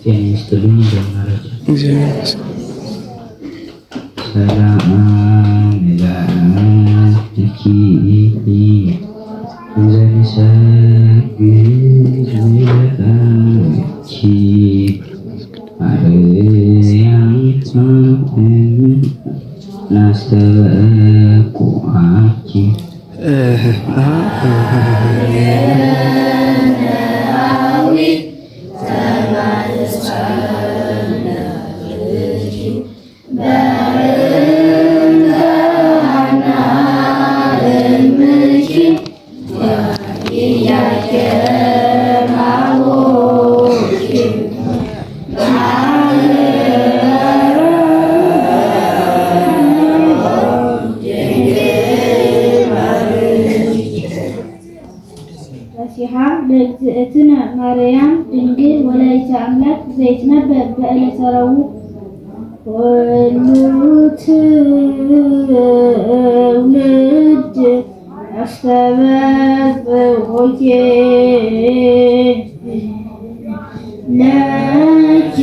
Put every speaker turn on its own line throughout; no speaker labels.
ጤና ይስጥልኝ። ሰላም ለኪ ዘንሰግድ ለኪ አርያም ናስተበቁአኪ
ለእግዝእትነ ማርያም ድንግል ወላዲተ አምላክ ዘይትነበብ በዕለተ ረቡዕ ኩሉ ትውልድ አስተበጽሖኪ ለኪ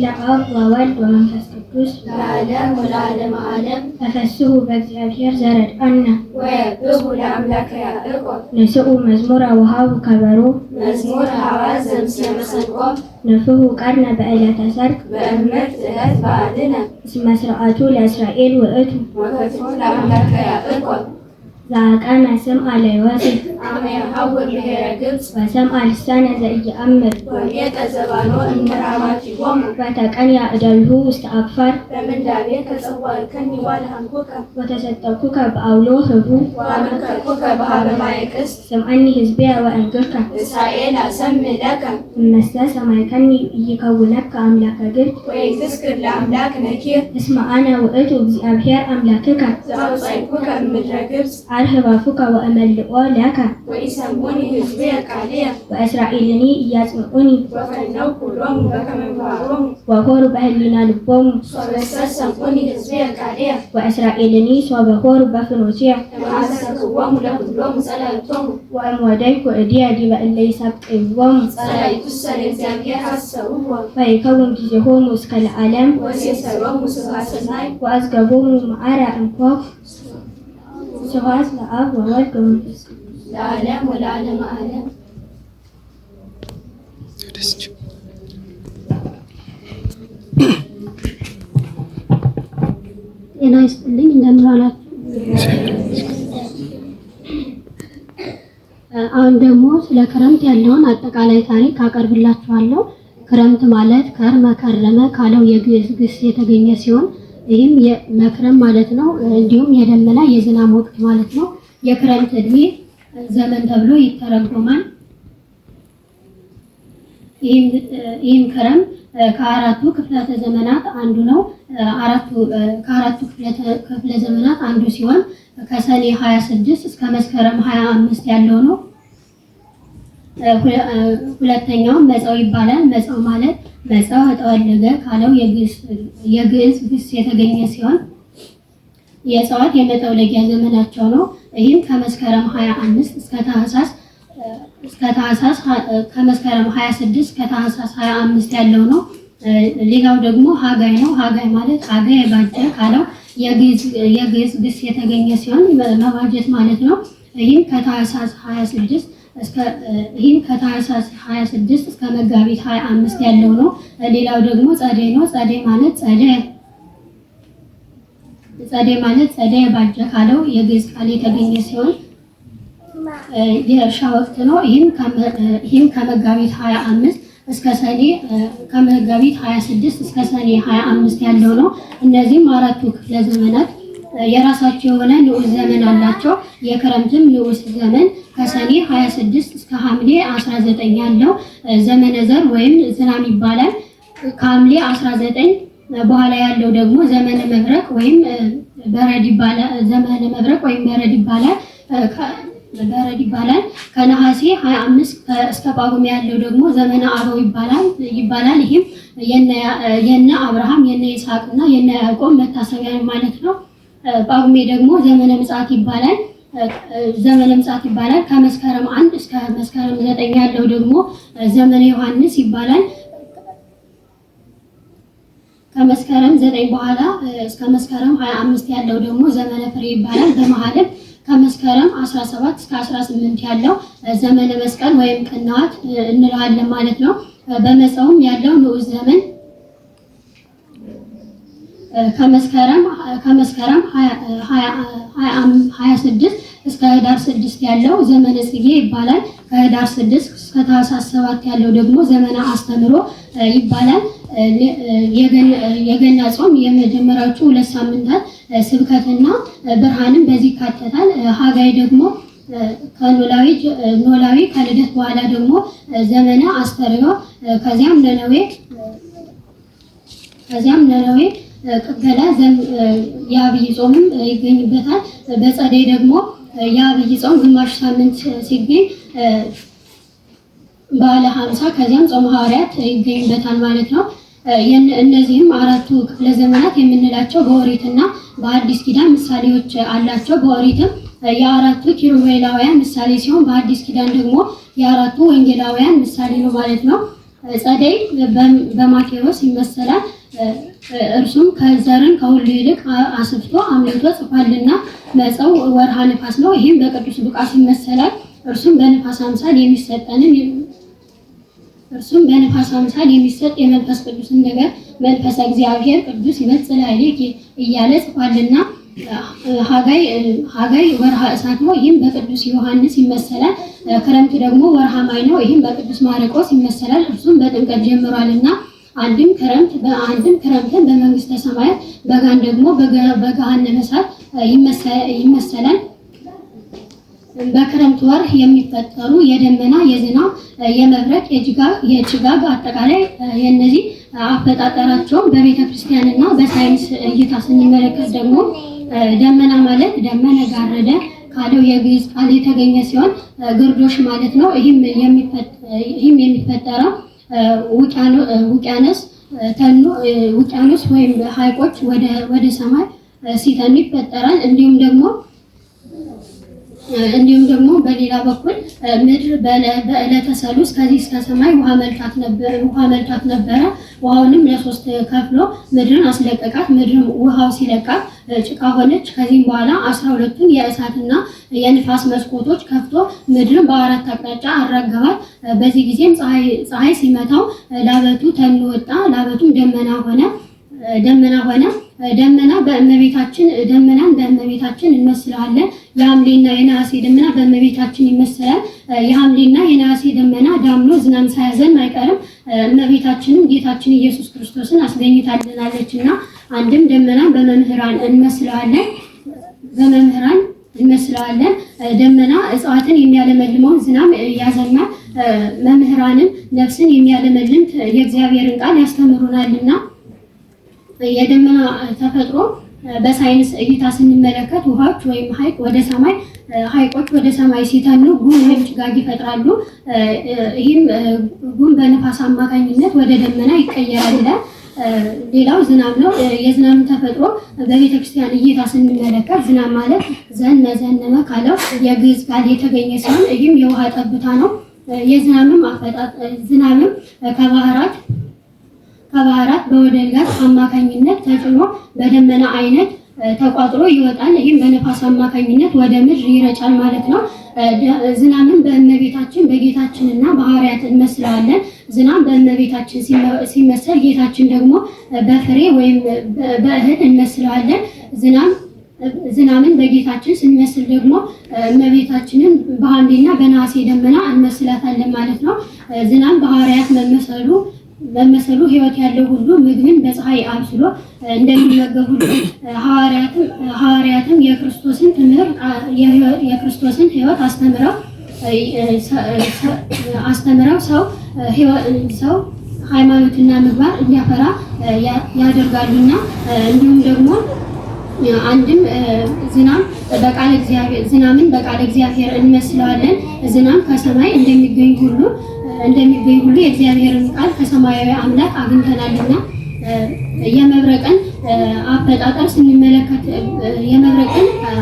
ለአብ ወወልድ ወመንፈስ ቅዱስ ለዓለም ወለዓለመ ዓለም ተፈስሑ በእግዚአብሔር ዘረድአነ ወየብቡ ለአምላከ ያዕቆብ ንስኡ መዝሙረ ወሀቡ ከበሮ መዝሙር ሐዋዝ ዘምስለ መሰንቆ ንፍሑ ቀርነ በዕለተ ሰርክ በእምርት ዕለት በዓልነ እስመ ሥርዓቱ ለእስራኤል ውእቱ ወከትፉ ለአምላከ ያዕቆብ ዘአቀመ ስምዐ ለዮሴፍ አመ ይሐውር ብሔረ ግብፅ ወሰምዐ ልሳነ ዘኢየአምር ወሜጠ ዘባኖ እምራማቲሆሙ ወተቀንያ እደዊሁ ውስተ አክፋር በምንዳቤ ከጸዋዕከኒ ወለሃንኩከ ወተሰጠውኩከ በአውሎ ህቡ ወአመከርኩከ በሀበ ማየ ቅስት ስምዐኒ ሕዝብየ ወእንግርከ እስራኤል አሰምዕ ለከ እመሰ ሰማዕከኒ ኢይከውነከ አምላከ ግብፅ ወኢትዝክር ለአምላክ ነኪር እስመ አነ ውእቱ እግዚአብሔር አምላክከ ዘአውጻእኩከ እምድረ ግብፅ አርህባፉከ ወእመልኦ ለከ ወኢሰምዑኒ ሕዝብየ ቃልየ ወእስራኤልኒ ኢያጽምዑኒ ወፈነውኩ ሎሙ በከመ ምግባሮሙ ወሖሩ በህሊና ልቦሙ ሶበሰ ሰምዑኒ ሕዝብየ ቃልየ ወእስራኤልኒ ሶበ ሖሩ በፍኖትየ ተማሰክዎሙ ለኵሎሙ ጸላእቶሙ ወእምወደይኩ እድየ ዲበ እለ ይሰቅይዎሙ ጸላእቱሰ ለእግዚአብሔር ሐሰብዎ ወይከውን ጊዜሆሙ እስከ ለዓለም ወሴሰሮሙ ስብሐተ ሰናይ ወአዝገቦሙ መዓረ እንኮፍ ስብሐት ለአብ ወወልድ ወመንፈስ ቅዱስ ለዓለም ወለዓለመ ዓለም።
ጤና ይስጥልኝ። እንደምን ዋላችሁ? አሁን ደግሞ ስለ ክረምት ያለውን አጠቃላይ ታሪክ አቀርብላችኋለሁ። ክረምት ማለት ከርመ ከረመ ካለው የግዕዝ ግስ የተገኘ ሲሆን ይህም መክረም ማለት ነው። እንዲሁም የደመና የዝናብ ወቅት ማለት ነው። የክረምት እድሜ ዘመን ተብሎ ይተረጎማል። ይህም ክረምት ከአራቱ ክፍላተ ዘመናት አንዱ ነው። ከአራቱ ክፍለ ዘመናት አንዱ ሲሆን ከሰኔ 26 እስከ መስከረም 25 ያለው ነው። ሁለተኛው መጸው ይባላል። መጸው ማለት መጸው ተወለገ ካለው የግዕዝ ግስ የተገኘ ሲሆን የእጽዋት የመጠውለጊያ ዘመናቸው ነው። ይህም ከመስከረም 25 ከመስከረም 26 እስከ ታህሳስ 25 ያለው ነው። ሌላው ደግሞ ሀጋይ ነው። ሀጋይ ማለት ሀጋይ የባጀ ካለው የግዕዝ ግስ የተገኘ ሲሆን መባጀት ማለት ነው። ይህም ከታህሳስ 26 እስከ መጋቢት 25 ያለው ነው። ሌላው ደግሞ ጸደይ ነው። ጸደይ ማለት ጸደይ የባጀ ካለው የግዕዝ ቃል የተገኘ ሲሆን የእርሻ ወቅት ነው። ይህም ከመጋቢት 25 እስከ ሰኔ ከመጋቢት 26 እስከ ሰኔ 25 ያለው ነው። እነዚህም አራቱ ክፍለ ዘመናት የራሳቸው የሆነ ንዑስ ዘመን አላቸው። የክረምትም ንዑስ ዘመን ከሰኔ 26 እስከ ሐምሌ 19 ያለው ዘመነ ዘር ወይም ዝናብ ይባላል። ከሐምሌ 19 በኋላ ያለው ደግሞ ዘመነ መብረቅ ወይም በረድ ይባላል። ከነሐሴ 25 እስከ ጳጉሜ ያለው ደግሞ ዘመነ አበው ይባላል። ይህም የነ አብርሃም የነ ይስሐቅና የነ ያዕቆብ መታሰቢያ ማለት ነው። ጳጉሜ ደግሞ ዘመነ ምጽአት ይባላል። ከመስከረም 1 እስከ መስከረም 9 ያለው ደግሞ ዘመነ ዮሐንስ ይባላል። ከመስከረም 9 በኋላ እስከ መስከረም 25 ያለው ደግሞ ዘመነ ፍሬ ይባላል። በመሃልም ከመስከረም 17 እስከ 18 ያለው ዘመነ መስቀል ወይም ቅንዋት እንለዋለን ማለት ነው። በመጸውም ያለው ንዑስ ዘመን ከመስከረም 26 እስከ ህዳር 6 ያለው ዘመነ ጽጌ ይባላል። ከህዳር 6 እስከ ታህሳስ 7 ያለው ደግሞ ዘመነ አስተምሮ ይባላል። የገና ጾም የመጀመሪያዎቹ 2 ሳምንታት ስብከትና ብርሃንም በዚህ ይካተታል። ሀጋይ ደግሞ ኖላዊ ከልደት በኋላ ደግሞ ዘመነ አስተርእዮ ከዚያም ነነዌ ቅበላ የአብይ ጾምም ይገኝበታል። በጸደይ ደግሞ የአብይ ጾም ግማሽ ሳምንት ሲገኝ በዓለ ሀምሳ ከዚያም ጾመ ሐዋርያት ይገኝበታል ማለት ነው። እነዚህም አራቱ ክፍለ ዘመናት የምንላቸው በኦሪትና በአዲስ ኪዳን ምሳሌዎች አላቸው። በኦሪትም የአራቱ ኪሩቤላውያን ምሳሌ ሲሆን በአዲስ ኪዳን ደግሞ የአራቱ ወንጌላውያን ምሳሌ ነው ማለት ነው። ጸደይ በማቴዎስ ይመሰላል። እርሱም ከዘርን ከሁሉ ይልቅ አስፍቶ አምልቶ ጽፏልና። መጸው ወርሃ ነፋስ ነው። ይህም በቅዱስ ሉቃስ ይመሰላል። እርሱም በነፋስ አምሳል የሚሰጥ የመንፈስ ቅዱስን ነገር መንፈሰ እግዚአብሔር ቅዱስ ይመጽእ ላዕሌኪ እያለ ጽፏልና። ሀጋይ ወርሃ እሳት ነው። ይህም በቅዱስ ዮሐንስ ይመሰላል። ክረምት ደግሞ ወርሃ ማይ ነው። ይህም በቅዱስ ማርቆስ ይመሰላል። እርሱም በጥምቀት ጀምሯልና። አንድም ክረምትን በመንግስተ ሰማያት በጋን ደግሞ በገሃነመ እሳት ይመሰላል። በክረምት ወር የሚፈጠሩ የደመና፣ የዝናብ፣ የመብረቅ፣ የጭጋግ አጠቃላይ የነዚህ አፈጣጠራቸውን በቤተ ክርስቲያንና በሳይንስ እይታ ስንመለከት ደግሞ ደመና ማለት ደመነ ጋረደ ካለው የግዕዝ ቃል የተገኘ ሲሆን ግርዶሽ ማለት ነው። ይህም የሚፈጠረው ውቅያኖስ ወይም ሐይቆች ወደ ሰማይ ሲተኑ ይፈጠራል። እንዲሁም ደግሞ በሌላ በኩል ምድር በዕለተ ሰሉስ ከዚህ እስከ ሰማይ ውሃ መልካት ነበረ። ውሃውንም ለሶስት ከፍሎ ምድርን አስለቀቃት። ምድርም ውሃው ሲለቃት ጭቃ ሆነች። ከዚህም በኋላ 12ቱን የእሳትና የንፋስ መስኮቶች ከፍቶ ምድርን በአራት አቅጣጫ አራገባት። በዚህ ጊዜም ፀሐይ ሲመታው ላበቱ ተኖ ወጣ። ላበቱም ደመና ሆነ። ደመና ሆነ። ደመናን በእመቤታችን እንመስለዋለን። የሐምሌና የነሐሴ ደመና በእመቤታችን ይመስላል። የሐምሌና የነሐሴ ደመና ዳምኖ ዝናብ ሳያዘን አይቀርም። እመቤታችንም ጌታችን ኢየሱስ ክርስቶስን አስገኝታልናለችና አንድም ደመናን በመምህራን እንመስለዋለን። ደመና እጽዋትን የሚያለመልመውን ዝናብ ያዘናል። መምህራንም ነፍስን የሚያለመልም የእግዚአብሔርን ቃል ያስተምሩናልና የደመና ተፈጥሮ በሳይንስ እይታ ስንመለከት ውሃዎች ወይም ሐይቆች ወደ ሰማይ ሲተኑ ጉም ወይም ጭጋግ ይፈጥራሉ። ይህም ጉም በነፋስ አማካኝነት ወደ ደመና ይቀየራል ይላል። ሌላው ዝናብ ነው። የዝናብ ተፈጥሮ በቤተክርስቲያን እይታ ስንመለከት ዝናብ ማለት ዘነበ ካለው የግዕዝ ቃል የተገኘ ሲሆን ይህም የውሃ ጠብታ ነው። ዝናብም ከባህራት በወደል ጋር አማካኝነት ተጭኖ በደመና አይነት ተቋጥሮ ይወጣል። ይህም በነፋስ አማካኝነት ወደ ምድር ይረጫል ማለት ነው። ዝናብን በእመቤታችን በጌታችንና በሐዋርያት እንመስለዋለን። ዝናብ በእመቤታችን ሲመሰል ጌታችን ደግሞ በፍሬ ወይም በእህል እንመስለዋለን። ዝናብን በጌታችን ስንመስል ደግሞ እመቤታችንን በሐምሌና በነሐሴ ደመና እንመስላታለን ማለት ነው። ዝናብ በሐዋርያት መመሰሉ ሕይወት ያለው ሁሉ ምግብን በፀሐይ አብስሎ እንደሚመገብ ሁሉ ሐዋርያትም የክርስቶስን ሕይወት አስተምረው ሰው ሃይማኖትና ምግባር እንዲያፈራ ያደርጋሉና እንዲሁም ደግሞ አንድም ዝናብን በቃለ እግዚአብሔር እንመስለዋለን። ዝናብ ከሰማይ እንደሚገኝ ሁሉ የእግዚአብሔርን ቃል ከሰማያዊ አምላክ አግኝተናልና የመብረቅን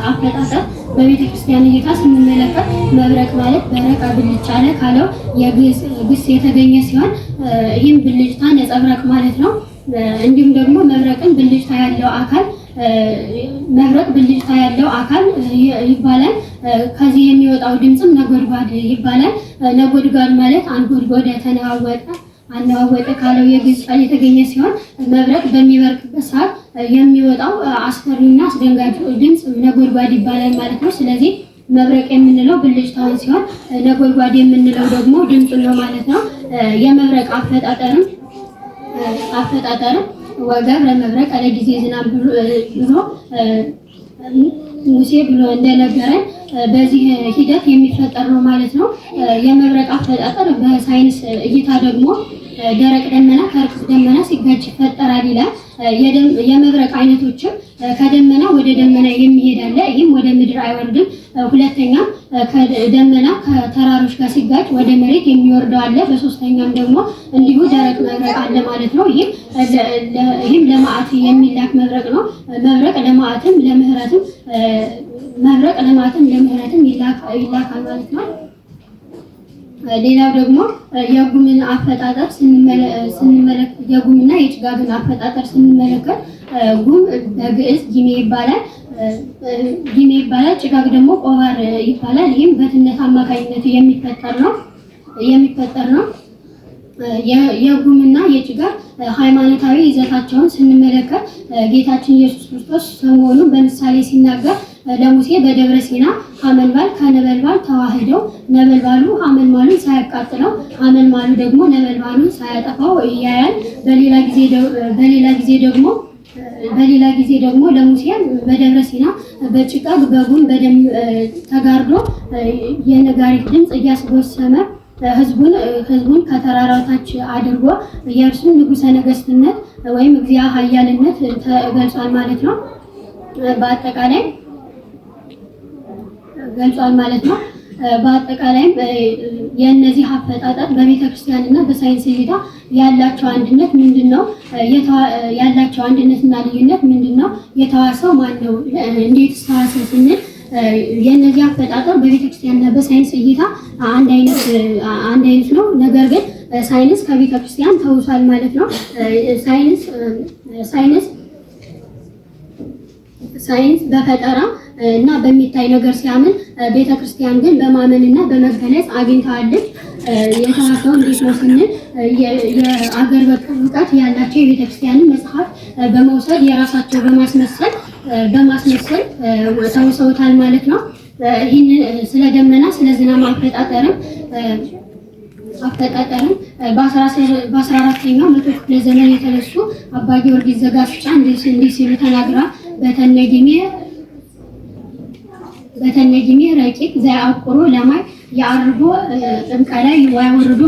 አፈጣጠር በቤተ ክርስቲያን እይታ ስንመለከት መብረቅ ማለት በረቀ ብልጭ አለ ካለው የግዕዝ ግስ የተገኘ ሲሆን ይህም ብልጭታ ነጸብራቅ ማለት ነው። እንዲሁም ደግሞ መብረቅ ብልጭታ ያለው አካል ይባላል። ከዚህ የሚወጣው ድምፅም ነጎድጓድ ይባላል። ነጎድጓድ ማለት አንጎድጎደ አነዋወጠ ካለው የግዕዝ ቃል የተገኘ ሲሆን መብረቅ በሚበርቅበት ሰዓት የሚወጣው አስፈሪና አስደንጋጭ ድምፅ ነጎድጓድ ይባላል ማለት ነው። ስለዚህ መብረቅ የምንለው ብልጭታውን ሲሆን ነጎድጓድ የምንለው ደግሞ ድምፁን ነው ማለት ነው። የመብረቅ አፈጣጠርም ወገብረ መብረቅ አለ ጊዜ ዝናብ ብሎ ሙሴ ብሎ እንደነገረን በዚህ ሂደት የሚፈጠር ነው ማለት ነው። የመብረቅ አፈጣጠር በሳይንስ እይታ ደግሞ ደረቅ ደመና ከርጥብ ደመና ሲጋጭ ይፈጠራል ይላል። የመብረቅ አይነቶችም ከደመና ወደ ደመና የሚሄድ አለ። ይህም ወደ ምድር አይወርድም። ሁለተኛም ደመና ከተራሮች ጋር ሲጋጭ ወደ መሬት የሚወርደው አለ። በሶስተኛም ደግሞ እንዲሁ ደረቅ መብረቅ አለ ማለት ነው። ይህም ለመዓት የሚላክ መብረቅ ነው። መብረቅ ለመዓትም ለምህረትም ይላካል ማለት ነው። ሌላው ደግሞ የጉምን አፈጣጠር የጉምና የጭጋግን አፈጣጠር ስንመለከት ጉም በግዕዝ ጊሜ ይባላል። ጭጋግ ደግሞ ቆባር ይባላል። ይህም በትነት አማካኝነት የሚፈጠር ነው። የጉምና የጭጋግ ሃይማኖታዊ ይዘታቸውን ስንመለከት ጌታችን ኢየሱስ ክርስቶስ ሰሞኑን በምሳሌ ሲናገር ለሙሴ በደብረ ሲና ሐመልማል ከነበልባል ተዋህደው ነበልባሉ ሐመልማሉን ሳያቃጥለው ሐመልማሉ ደግሞ ነበልባሉን ሳያጠፋው ያያል። በሌላ ጊዜ ደግሞ ለሙሴ በደብረ ሲና በጭጋግ በጉም በደም ተጋርዶ የነጋሪት ድምፅ እያስጎሰመ ህዝቡን ከተራራው ታች አድርጎ የእርሱን ንጉሠ ነገሥትነት ወይም እግዚአ ኃያልነት ገልጿል ማለት ነው። በአጠቃላይም የእነዚህ አፈጣጠር በቤተ ክርስቲያን እና በሳይንስ እይታ ያላቸው አንድነት ምንድነው? ያላቸው አንድነትና ልዩነት ምንድነው? የተዋሰው ማን ነው? እንዴት ተዋሰው ስንል የእነዚህ አፈጣጠር በቤተ ክርስቲያን እና በሳይንስ እይታ አንድ አይነት ነው። ነገር ግን ሳይንስ ከቤተ ክርስቲያን ተውሷል ማለት ነው። ሳይንስ በፈጠራ እና በሚታይ ነገር ሲያምን ቤተክርስቲያን ግን በማመንና በመገለጽ አግኝታለች። የተዋሰው እንዴት ነው ስንል የአገር በቀል እውቀት ያላቸው የቤተክርስቲያንን መጽሐፍ በመውሰድ የራሳቸው በማስመሰል ተውሰውታል ማለት ነው። ይህንን ስለ ደመና ስለ ዝናብ አፈጣጠርም በ14ኛው መቶ ክፍለ ዘመን የተነሱ አባ ጊዮርጊስ ዘጋስጫ እንዲህ ሲሉ ተናግራ በተነጊሜ ረቂቅ ዘያአቁሮ ለማይ የአርጎ ጥምቀላይ ወያወርዶ